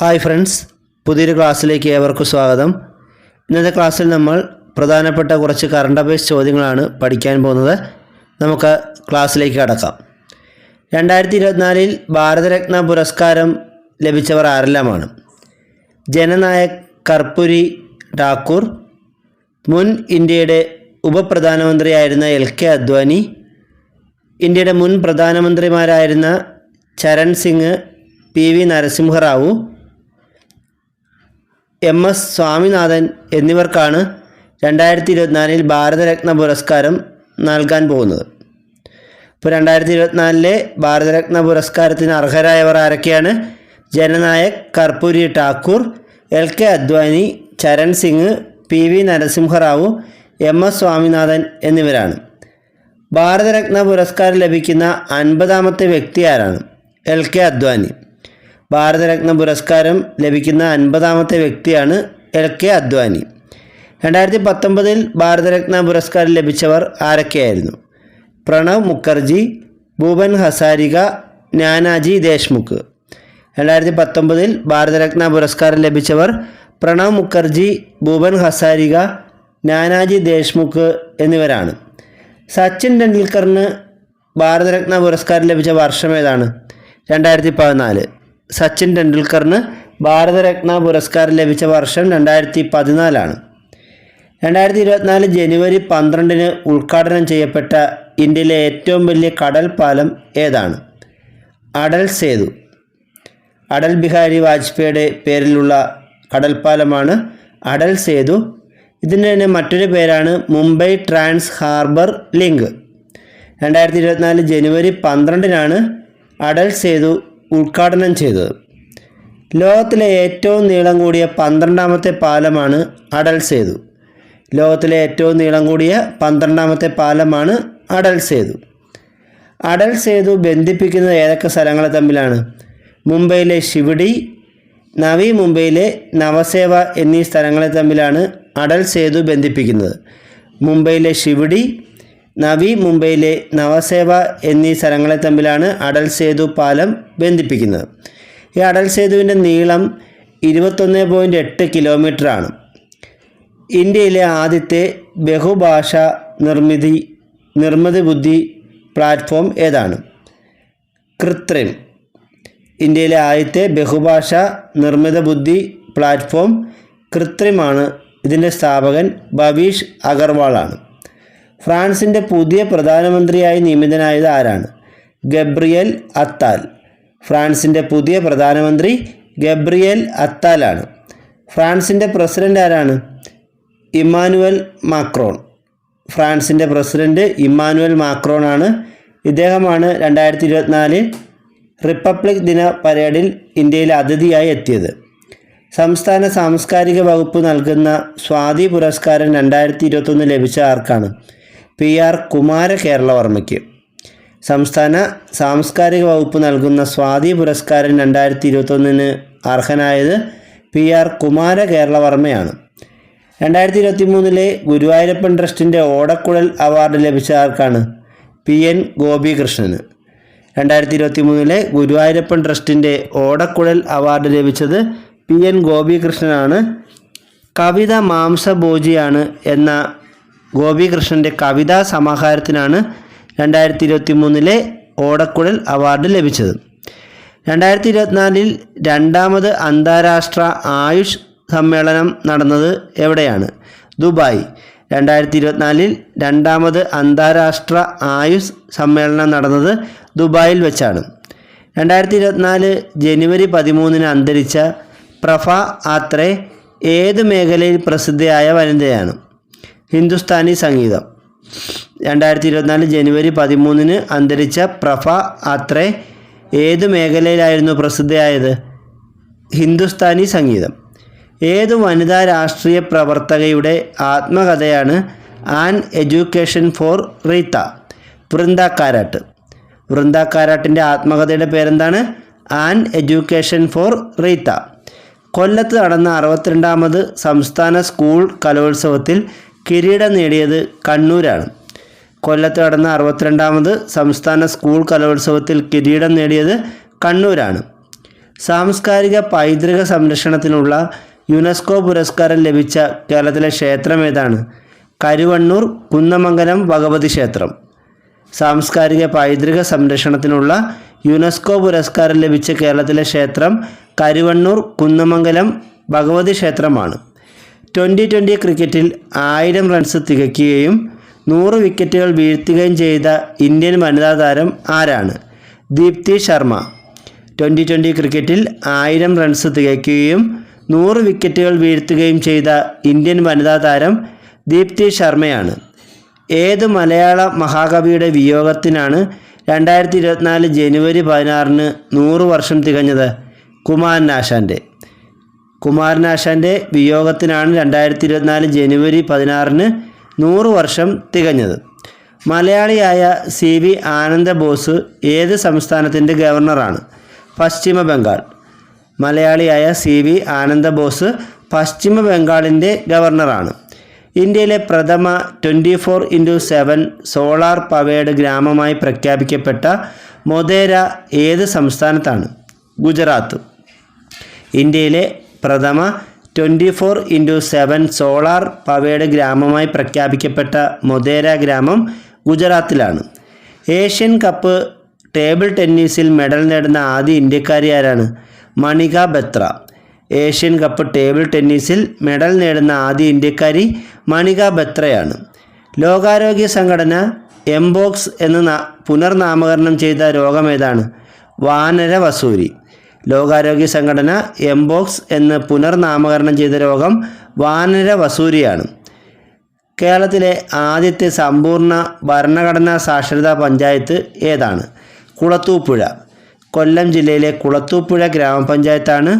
Hi friends, പുതിയൊരു ക്ലാസ്സിലേക്ക് ഏവർക്കും സ്വാഗതം. ഇന്നത്തെ ക്ലാസ്സിൽ നമ്മൾ പ്രധാനപ്പെട്ട കുറച്ച് കറണ്ട് അഫയേഴ്സ് ചോദ്യങ്ങളാണ് പഠിക്കാൻ പോകുന്നത്. നമുക്ക് ക്ലാസ്സിലേക്ക് കടക്കാം. 2024 ഭാരതരത്ന പുരസ്കാരം ലഭിച്ചവർ ആരെല്ലാമാണ്? ജനനായക് കർപ്പൂരി ഠാക്കൂർ, മുൻ ഇന്ത്യയുടെ ഉപപ്രധാനമന്ത്രിയായിരുന്ന LK അദ്വാനി, ഇന്ത്യയുടെ മുൻ പ്രധാനമന്ത്രിമാരായിരുന്ന ചരൺ സിംഗ്, PV നരസിംഹറാവു, MS സ്വാമിനാഥൻ എന്നിവർക്കാണ് 2024 ഭാരതരത്ന പുരസ്കാരം നൽകാൻ പോകുന്നത്. ഇപ്പോൾ 2024 ഭാരതരത്ന പുരസ്കാരത്തിന് അർഹരായവർ ആരൊക്കെയാണ്? Jannayak Karpoori Thakur, LK Advani, Charan Singh, PV Narasimha Rao, MS Swaminathan എന്നിവരാണ്. ഭാരതരത്ന പുരസ്കാരം ലഭിക്കുന്ന 50ാമത്തെ വ്യക്തി ആരാണ്? LK അദ്വാനി. ഭാരതരത്ന പുരസ്കാരം ലഭിക്കുന്ന 50ാമത്തെ വ്യക്തിയാണ് LK അദ്വാനി. 2019 ഭാരതരത്ന പുരസ്കാരം ലഭിച്ചവർ ആരൊക്കെയായിരുന്നു? പ്രണവ് മുഖർജി, ഭൂപൻ ഹസാരിക, നാനാജി ദേശ്മുഖ്. 2019 ഭാരതരത്ന പുരസ്കാരം ലഭിച്ചവർ പ്രണവ് മുഖർജി, ഭൂപൻ ഹസാരിക, നാനാജി ദേശ്മുഖ് എന്നിവരാണ്. സച്ചിൻ ടെണ്ടുൽക്കറിന് ഭാരതരത്ന പുരസ്കാരം ലഭിച്ച വർഷം ഏതാണ്? 2014. സച്ചിൻ ടെണ്ടുൽക്കറിന് ഭാരതരത്ന പുരസ്കാരം ലഭിച്ച വർഷം 2014. 2024 ജനുവരി 12 ഉദ്ഘാടനം ചെയ്യപ്പെട്ട ഇന്ത്യയിലെ ഏറ്റവും വലിയ കടൽ പാലം ഏതാണ്? അടൽ സേതു. അടൽ ബിഹാരി വാജ്പേയിയുടെ പേരിലുള്ള കടൽപ്പാലമാണ് അടൽ സേതു. ഇതിൻ്റെ തന്നെ മറ്റൊരു പേരാണ് മുംബൈ ട്രാൻസ് ഹാർബർ ലിങ്ക്. 2024 ജനുവരി 12 അടൽ സേതു ഉദ്ഘാടനം ചെയ്തത്. ലോകത്തിലെ ഏറ്റവും നീളം കൂടിയ 12ാമത്തെ പാലമാണ് അടൽ സേതു. ലോകത്തിലെ ഏറ്റവും നീളം കൂടിയ 12ാമത്തെ പാലമാണ് അടൽ സേതു. അടൽ സേതു ബന്ധിപ്പിക്കുന്നത് ഏതൊക്കെ സ്ഥലങ്ങളെ തമ്മിലാണ്? മുംബൈയിലെ ശിവടി, നവി മുംബൈയിലെ നവസേവ എന്നീ സ്ഥലങ്ങളെ തമ്മിലാണ് അടൽ സേതു ബന്ധിപ്പിക്കുന്നത്. മുംബൈയിലെ ശിവടി, നവി മുംബൈയിലെ നവസേവ എന്നീ സ്ഥലങ്ങളെ തമ്മിലാണ് അടൽ സേതു പാലം ബന്ധിപ്പിക്കുന്നത്. ഈ അടൽ സേതുവിൻ്റെ നീളം 21.8 കിലോമീറ്ററാണ്. ഇന്ത്യയിലെ ആദ്യത്തെ ബഹുഭാഷ നിർമ്മിത ബുദ്ധി പ്ലാറ്റ്ഫോം ഏതാണ്? കൃത്രിം. ഇന്ത്യയിലെ ആദ്യത്തെ ബഹുഭാഷ നിർമ്മിത ബുദ്ധി പ്ലാറ്റ്ഫോം കൃത്രിമാണ്. ഇതിൻ്റെ സ്ഥാപകൻ ഭവീഷ് അഗർവാളാണ്. ഫ്രാൻസിൻ്റെ പുതിയ പ്രധാനമന്ത്രിയായി നിയമിതനായത് ആരാണ്? ഗബ്രിയേൽ അത്താൽ. ഫ്രാൻസിൻ്റെ പുതിയ പ്രധാനമന്ത്രി ഗബ്രിയേൽ അത്താലാണ്. ഫ്രാൻസിൻ്റെ പ്രസിഡൻ്റ് ആരാണ്? Emmanuel Macron. ഫ്രാൻസിൻ്റെ പ്രസിഡൻ്റ് ഇമ്മാനുവൽ മാക്രോൺ ആണ്. ഇദ്ദേഹമാണ് 2024 റിപ്പബ്ലിക് ദിന പരേഡിൽ ഇന്ത്യയിൽ അതിഥിയായി എത്തിയത്. സംസ്ഥാന സാംസ്കാരിക വകുപ്പ് നൽകുന്ന സ്വാതി പുരസ്കാരം 2021 ലഭിച്ച ആർക്കാണ്? PR കുമാര കേരളവർമ്മയ്ക്ക്. സംസ്ഥാന സാംസ്കാരിക വകുപ്പ് നൽകുന്ന സ്വാതി പുരസ്കാരം 2021 അർഹനായത് PR കുമാര കേരളവർമ്മയാണ്. 2023 ഗുരുവായൂരപ്പൻ ട്രസ്റ്റിൻ്റെ ഓടക്കുഴൽ അവാർഡ് ലഭിച്ച ആർക്കാണ്? PN ഗോപികൃഷ്ണന്. 2023 ഗുരുവായൂരപ്പൻ ട്രസ്റ്റിൻ്റെ ഓടക്കുഴൽ അവാർഡ് ലഭിച്ചത് PN ഗോപികൃഷ്ണനാണ്. കവിത മാംസഭോജിയാണ് എന്ന ഗോപികൃഷ്ണൻ്റെ കവിതാ സമാഹാരത്തിനാണ് 2023 ഓടക്കുഴൽ അവാർഡ് ലഭിച്ചത്. 2024 2ാമത് അന്താരാഷ്ട്ര ആയുഷ് സമ്മേളനം നടന്നത് എവിടെയാണ്? ദുബായ്. 2024 2ാമത് അന്താരാഷ്ട്ര ആയുഷ് സമ്മേളനം നടന്നത് ദുബായിൽ വെച്ചാണ്. 2024 ജനുവരി 13 അന്തരിച്ച പ്രഭ ആത്രേ ഏത് മേഖലയിൽ പ്രസിദ്ധയായ വനിതയാണ്? ഹിന്ദുസ്ഥാനി സംഗീതം. 2024 ജനുവരി 13 അന്തരിച്ച പ്രഭ ആത്രേ ഏത് മേഖലയിലായിരുന്നു പ്രസിദ്ധയായത്? ഹിന്ദുസ്ഥാനി സംഗീതം. ഏത് വനിതാ രാഷ്ട്രീയ പ്രവർത്തകയുടെ ആത്മകഥയാണ് an education for Rita? Brinda Karat. Brinda കാരാട്ടിൻ്റെ ആത്മകഥയുടെ പേരെന്താണ്? An education for Rita. കൊല്ലത്ത് നടന്ന 62ാമത് സംസ്ഥാന സ്കൂൾ കലോത്സവത്തിൽ കിരീടം നേടിയത് കണ്ണൂരാണ്. കൊല്ലത്ത് നടന്ന 62ാമത് സംസ്ഥാന സ്കൂൾ കലോത്സവത്തിൽ കിരീടം നേടിയത് കണ്ണൂരാണ്. സാംസ്കാരിക പൈതൃക സംരക്ഷണത്തിനുള്ള യുനെസ്കോ പുരസ്കാരം ലഭിച്ച കേരളത്തിലെ ക്ഷേത്രം ഏതാണ്? കരുവണ്ണൂർ കുന്നമംഗലം ഭഗവതി ക്ഷേത്രം. സാംസ്കാരിക പൈതൃക സംരക്ഷണത്തിനുള്ള യുനെസ്കോ പുരസ്കാരം ലഭിച്ച കേരളത്തിലെ ക്ഷേത്രം കരുവണ്ണൂർ കുന്നമംഗലം ഭഗവതി ക്ഷേത്രമാണ്. 2020 ക്രിക്കറ്റിൽ 1000 റൺസ് തികയ്ക്കുകയും 100 വിക്കറ്റുകൾ വീഴ്ത്തുകയും ചെയ്ത ഇന്ത്യൻ വനിതാ താരം ആരാണ്? ദീപ്തി ശർമ്മ. 2020 ക്രിക്കറ്റിൽ 1000 റൺസ് തികയ്ക്കുകയും 100 വിക്കറ്റുകൾ വീഴ്ത്തുകയും ചെയ്ത ഇന്ത്യൻ വനിതാ താരം ദീപ്തി ശർമ്മയാണ്. ഏത് മലയാള മഹാകവിയുടെ വിയോഗത്തിനാണ് 2024 ജനുവരി 16 100 വർഷം തികഞ്ഞത്? കുമാരനാശാൻ്റെ. കുമാരനാശാൻ്റെ വിയോഗത്തിനാണ് 2024 ജനുവരി 16 100 വർഷം തികഞ്ഞത്. മലയാളിയായ CV ആനന്ദബോസ് ഏത് സംസ്ഥാനത്തിൻ്റെ ഗവർണറാണ്? പശ്ചിമ ബംഗാൾ. മലയാളിയായ CV ആനന്ദബോസ് പശ്ചിമ ബംഗാളിൻ്റെ ഗവർണറാണ്. ഇന്ത്യയിലെ പ്രഥമ 24x7 സോളാർ പവേഡ് ഗ്രാമമായി പ്രഖ്യാപിക്കപ്പെട്ട മൊതേര ഏത് സംസ്ഥാനത്താണ്? ഗുജറാത്ത്. ഇന്ത്യയിലെ പ്രഥമ 24x7 സോളാർ പവേഡ് ഗ്രാമമായി പ്രഖ്യാപിക്കപ്പെട്ട മൊതേര ഗ്രാമം ഗുജറാത്തിലാണ്. ഏഷ്യൻ കപ്പ് ടേബിൾ ടെന്നീസിൽ മെഡൽ നേടുന്ന ആദ്യ ഇന്ത്യക്കാരി ആരാണ്? Manika Batra. Asian cup table ടെന്നീസിൽ മെഡൽ നേടുന്ന ആദ്യ ഇന്ത്യക്കാരി മണിക ബത്രയാണ്. ലോകാരോഗ്യ സംഘടന എംബോക്സ് എന്ന് പുനർനാമകരണം ചെയ്ത രോഗമേതാണ്? വാനര വസൂരി. ലോകാരോഗ്യ സംഘടന എംബോക്സ് എന്ന് പുനർനാമകരണം ചെയ്ത രോഗം വാനര വസൂരിയാണ്. കേരളത്തിലെ ആദ്യത്തെ സമ്പൂർണ്ണ ഭരണഘടനാ സാക്ഷരതാ പഞ്ചായത്ത് ഏതാണ്? കുളത്തൂപ്പുഴ. കൊല്ലം ജില്ലയിലെ കുളത്തൂപ്പുഴ ഗ്രാമപഞ്ചായത്താണ്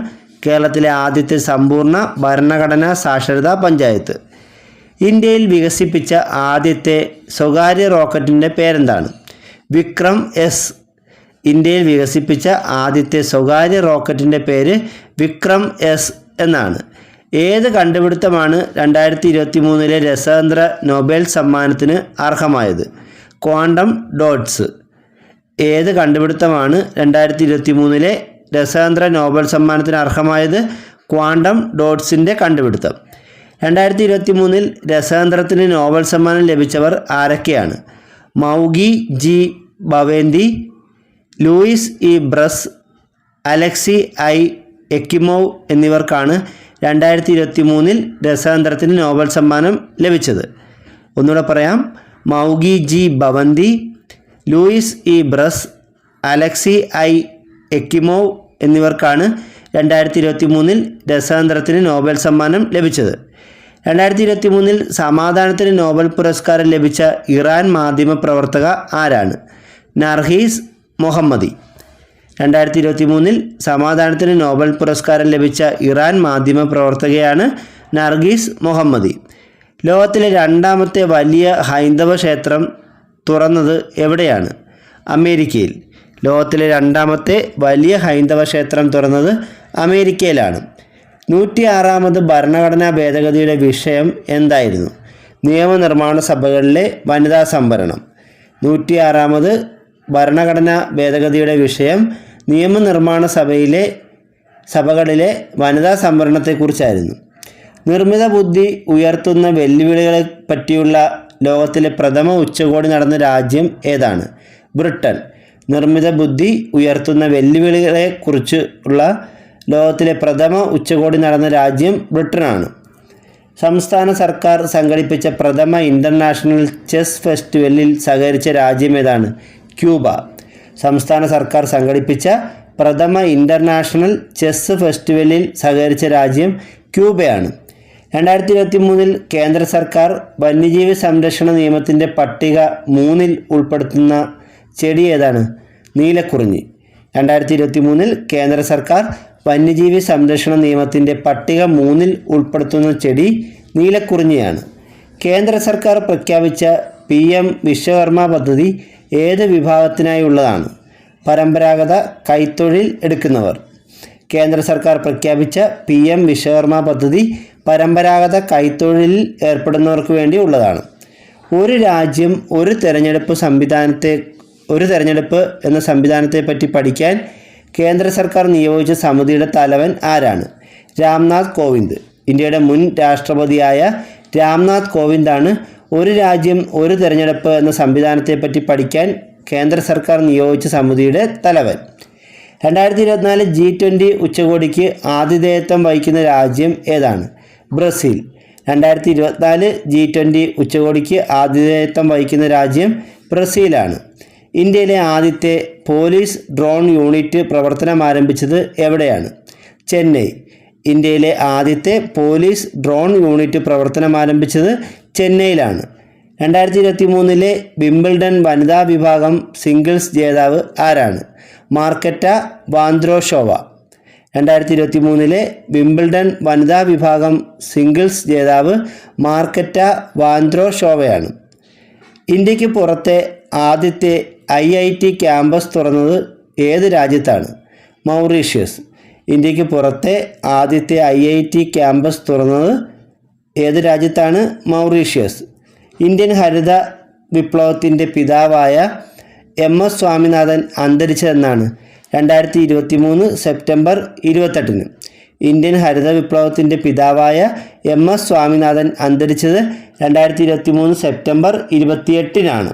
കേരളത്തിലെ ആദ്യത്തെ സമ്പൂർണ്ണ ഭരണഘടനാ സാക്ഷരതാ പഞ്ചായത്ത്. ഇന്ത്യയിൽ വികസിപ്പിച്ച ആദ്യത്തെ സ്വകാര്യ റോക്കറ്റിൻ്റെ പേരെന്താണ്? വിക്രം എസ്. ഇന്ത്യയിൽ വികസിപ്പിച്ച ആദ്യത്തെ സ്വകാര്യ റോക്കറ്റിൻ്റെ പേര് വിക്രം എസ് എന്നാണ്. ഏത് കണ്ടുപിടുത്തമാണ് 2023 രസതന്ത്ര നൊബേൽ സമ്മാനത്തിന് അർഹമായത്? Quantum dots. ഏത് കണ്ടുപിടുത്തമാണ് 2023 രസതന്ത്ര നോബൽ സമ്മാനത്തിന് അർഹമായത്? ക്വാണ്ടം ഡോട്ട്സിൻ്റെ കണ്ടുപിടുത്തം. 2023 രസതന്ത്രത്തിന് നോബൽ സമ്മാനം ലഭിച്ചവർ ആരൊക്കെയാണ്? Moungi G Bawendi, Louis E Brus, Alexei I Ekimov എന്നിവർക്കാണ് 2023 രസതന്ത്രത്തിന് നോബൽ സമ്മാനം ലഭിച്ചത്. ഒന്നുകൂടെ പറയാം. Moungi G Bawendi, Louis E Brus, Alexei I Ekimov എന്നിവർക്കാണ് 2023 രസതന്ത്രത്തിന് നോബൽ സമ്മാനം ലഭിച്ചത്. 2023 സമാധാനത്തിന് നോബൽ പുരസ്കാരം ലഭിച്ച ഇറാൻ മാധ്യമ പ്രവർത്തക ആരാണ്? നർഗീസ് മൊഹമ്മദി. 2023 സമാധാനത്തിന് നോബൽ പുരസ്കാരം ലഭിച്ച ഇറാൻ മാധ്യമ പ്രവർത്തകയാണ് നർഗീസ് മൊഹമ്മദി. ലോകത്തിലെ രണ്ടാമത്തെ വലിയ ഹൈന്ദവ ക്ഷേത്രം തുറന്നത് എവിടെയാണ്? അമേരിക്കയിൽ. ലോകത്തിലെ രണ്ടാമത്തെ വലിയ ഹൈന്ദവ ക്ഷേത്രം തുറന്നത് അമേരിക്കയിലാണ്. 106ാമത് ഭരണഘടനാ ഭേദഗതിയുടെ വിഷയം എന്തായിരുന്നു? നിയമനിർമ്മാണ സഭകളിലെ വനിതാ സംവരണം. 106ാമത് ഭരണഘടനാ ഭേദഗതിയുടെ വിഷയം നിയമനിർമ്മാണ സഭകളിലെ വനിതാ സംവരണത്തെക്കുറിച്ചായിരുന്നു. നിർമ്മിത ബുദ്ധി ഉയർത്തുന്ന വെല്ലുവിളികളെ പറ്റിയുള്ള ലോകത്തിലെ പ്രഥമ ഉച്ചകോടി നടന്ന രാജ്യം ഏതാണ്? ബ്രിട്ടൻ. നിർമ്മിത ബുദ്ധി ഉയർത്തുന്ന വെല്ലുവിളികളെക്കുറിച്ചുള്ള ലോകത്തിലെ പ്രഥമ ഉച്ചകോടി നടന്ന രാജ്യം ബ്രിട്ടനാണ്. സംസ്ഥാന സർക്കാർ സംഘടിപ്പിച്ച പ്രഥമ ഇൻ്റർനാഷണൽ ചെസ് ഫെസ്റ്റിവലിൽ സഹകരിച്ച രാജ്യം ഏതാണ്? ക്യൂബ. സംസ്ഥാന സർക്കാർ സംഘടിപ്പിച്ച പ്രഥമ ഇൻ്റർനാഷണൽ ചെസ് ഫെസ്റ്റിവലിൽ സഹകരിച്ച രാജ്യം ക്യൂബയാണ്. 2023 കേന്ദ്ര സർക്കാർ വന്യജീവി സംരക്ഷണ നിയമത്തിൻ്റെ പട്ടിക 3 ഉൾപ്പെടുത്തുന്ന ചെടി ഏതാണ്? നീലക്കുറിഞ്ഞി. 2023 കേന്ദ്ര സർക്കാർ വന്യജീവി സംരക്ഷണ നിയമത്തിൻ്റെ പട്ടിക 3 ഉൾപ്പെടുത്തുന്ന ചെടി നീലക്കുറിഞ്ഞിയാണ്. കേന്ദ്ര സർക്കാർ പ്രഖ്യാപിച്ച PM വിശ്വകർമ്മ പദ്ധതി ഏത് വിഭാഗത്തിനായുള്ളതാണ്? പരമ്പരാഗത കൈത്തൊഴിൽ എടുക്കുന്നവർ. കേന്ദ്ര സർക്കാർ പ്രഖ്യാപിച്ച PM വിശ്വകർമ്മ പദ്ധതി പരമ്പരാഗത കൈത്തൊഴിലിൽ ഏർപ്പെടുന്നവർക്ക് വേണ്ടി ഉള്ളതാണ്. ഒരു രാജ്യം ഒരു തെരഞ്ഞെടുപ്പ് എന്ന സംവിധാനത്തെ പറ്റി പഠിക്കാൻ കേന്ദ്ര സർക്കാർ നിയോഗിച്ച സമിതിയുടെ തലവൻ ആരാണ്? രാംനാഥ് കോവിന്ദ്. ഇന്ത്യയുടെ മുൻ രാഷ്ട്രപതിയായ രാംനാഥ് കോവിന്ദാണ് ഒരു രാജ്യം ഒരു തിരഞ്ഞെടുപ്പ് എന്ന സംവിധാനത്തെപ്പറ്റി പഠിക്കാൻ കേന്ദ്ര സർക്കാർ നിയോഗിച്ച സമിതിയുടെ തലവൻ. 2024 G20 ഉച്ചകോടിക്ക് ആതിഥേയത്വം വഹിക്കുന്ന രാജ്യം ഏതാണ്? ബ്രസീൽ. 2024 G20 ഉച്ചകോടിക്ക് ആതിഥേയത്വം വഹിക്കുന്ന രാജ്യം ബ്രസീലാണ്. ഇന്ത്യയിലെ ആദ്യത്തെ പോലീസ് ഡ്രോൺ യൂണിറ്റ് പ്രവർത്തനം ആരംഭിച്ചത് എവിടെയാണ്? ചെന്നൈ. ഇന്ത്യയിലെ ആദ്യത്തെ പോലീസ് ഡ്രോൺ യൂണിറ്റ് പ്രവർത്തനം ആരംഭിച്ചത് ചെന്നൈയിലാണ്. 2023 വിംബിൾഡൺ വനിതാ വിഭാഗം സിംഗിൾസ് ജേതാവ് ആരാണ്? മാർക്കറ്റ വാന്ദ്രോഷോവ. 2023 വിംബിൾഡൺ വനിതാ വിഭാഗം സിംഗിൾസ് ജേതാവ് മാർക്കറ്റ വാന്ദ്രോഷോവയാണ്. ഇന്ത്യക്ക് പുറത്തെ ആദ്യത്തെ IIT ക്യാമ്പസ് തുറന്നത് ഏത് രാജ്യത്താണ്? മൗറീഷ്യസ്. ഇന്ത്യക്ക് പുറത്തെ ആദ്യത്തെ IIT ക്യാമ്പസ് തുറന്നത് ഏത് രാജ്യത്താണ്? മൗറീഷ്യസ്. ഇന്ത്യൻ ഹരിത വിപ്ലവത്തിൻ്റെ പിതാവായ MS സ്വാമിനാഥൻ അന്തരിച്ചതെന്നാണ്? 2023 സെപ്റ്റംബർ 28. ഇന്ത്യൻ ഹരിത വിപ്ലവത്തിൻ്റെ പിതാവായ MS സ്വാമിനാഥൻ അന്തരിച്ചത് 2023 സെപ്റ്റംബർ 28.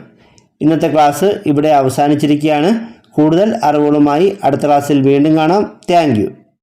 ഇന്നത്തെ ക്ലാസ് ഇവിടെ അവസാനിച്ചിരിക്കുകയാണ്. കൂടുതൽ അറിവുകളുമായി അടുത്ത ക്ലാസ്സിൽ വീണ്ടും കാണാം. Thank you.